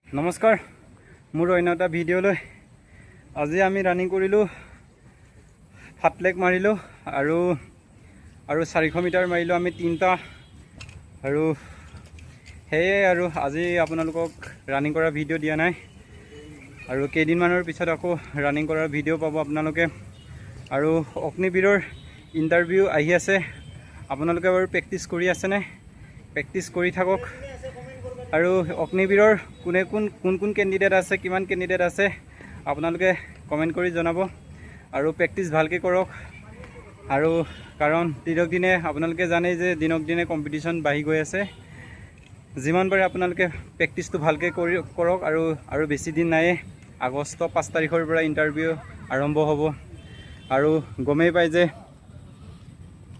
নমস্কাৰ মোৰ অন্য এটা ভিডিঅ'লৈ আজি আমি ৰানিং কৰিলোঁ ফাটলেক মাৰিলোঁ আৰু 400 মিটাৰ মাৰিলোঁ আমি তিনিটা আৰু সেয়ে আৰু আজি আপোনালোকক ৰানিং কৰা ভিডিঅ' দিয়া নাই আৰু কেইদিনমানৰ পিছত আকৌ ৰানিং কৰাৰ ভিডিঅ' পাব আপোনালোকে আৰু অগ্নিবীৰৰ ইণ্টাৰভিউ আহি আছে আপোনালোকে বাৰু প্ৰেক্টিছ কৰি আছেনে প্ৰেক্টিছ কৰি থাকক আৰু অগ্নিবীৰৰ কোন কেণ্ডিডেট আছে কিমান কেণ্ডিডেট আছে আপোনালোকে কমেণ্ট কৰি জনাব আৰু প্ৰেক্টিছ ভালকৈ কৰক আৰু কাৰণ দিনক দিনে আপোনালোকে জানে যে দিনক দিনে কম্পিটিশ্যন বাঢ়ি গৈ আছে যিমান পাৰে আপোনালোকে প্ৰেক্টিছটো ভালকৈ কৰক আৰু বেছি দিন নাই আগষ্ট 5 তাৰিখৰ পৰা ইণ্টাৰভিউ আৰম্ভ হ'ব আৰু গমেই পাই যে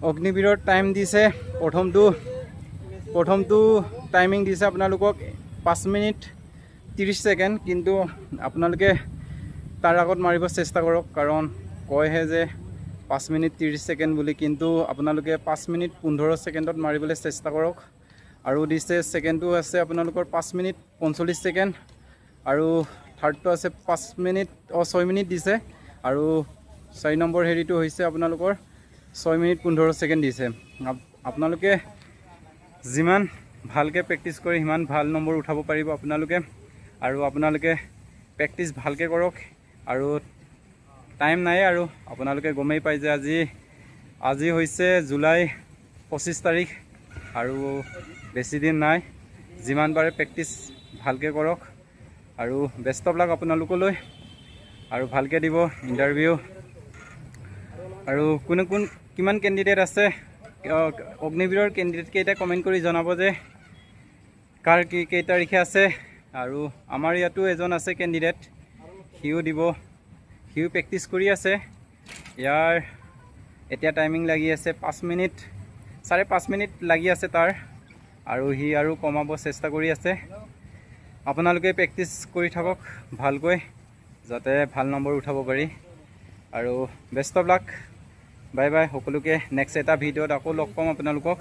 অগ্নিবীৰৰ টাইম দিছে প্ৰথমটো টাইমিং দিছে আপোনালোকক 5 মিনিট 30 ছেকেণ্ড কিন্তু আপোনালোকে তাৰ আগত মাৰিব চেষ্টা কৰক কাৰণ কয়হে যে 5 মিনিট 30 ছেকেণ্ড বুলি কিন্তু আপোনালোকে 5 মিনিট 15 ছেকেণ্ডত মাৰিবলৈ চেষ্টা কৰক আৰু দিছে ছেকেণ্ডটো আছে আপোনালোকৰ 5 মিনিট 45 ছেকেণ্ড আৰু থাৰ্ডটো আছে 5 মিনিট 6 মিনিট দিছে আৰু 4 নম্বৰ হেৰিটো হৈছে আপোনালোকৰ 6 মিনিট 15 ছেকেণ্ড দিছে আপোনালোকে যিমান ভালকৈ প্ৰেক্টিছ কৰি সিমান ভাল নম্বৰ উঠাব পাৰিব আপোনালোকে আৰু আপোনালোকে প্ৰেক্টিছ ভালকৈ কৰক আৰু টাইম নাই আৰু আপোনালোকে গমেই পাই যে আজি হৈছে জুলাই 25 তাৰিখ আৰু বেছি দিন নাই যিমান পাৰে প্ৰেক্টিছ ভালকৈ কৰক আৰু বেষ্ট অফ লাক আপোনালোকলৈ আৰু ভালকৈ দিব ইণ্টাৰভিউ আৰু কিমান কেণ্ডিডেট আছে অগ্নিবীৰৰ কেণ্ডিডেট কেইটা কমেণ্ট কৰি জনাব যে কাৰ কেই তাৰিখে আছে আৰু আমাৰ ইয়াতো এজন আছে কেণ্ডিডেট সিও প্ৰেক্টিছ কৰি আছে ইয়াৰ এতিয়া টাইমিং লাগি আছে 5 মিনিট 5.5 মিনিট লাগি আছে তাৰ আৰু সি আৰু কমাব চেষ্টা কৰি আছে আপোনালোকে প্ৰেক্টিছ কৰি থাকক ভালকৈ যাতে ভাল নম্বৰ উঠাব পাৰি আৰু best of luck bye bye সকলোকে নেক্সট এটা ভিডিঅ'ত আকৌ লগ পাম আপোনালোকক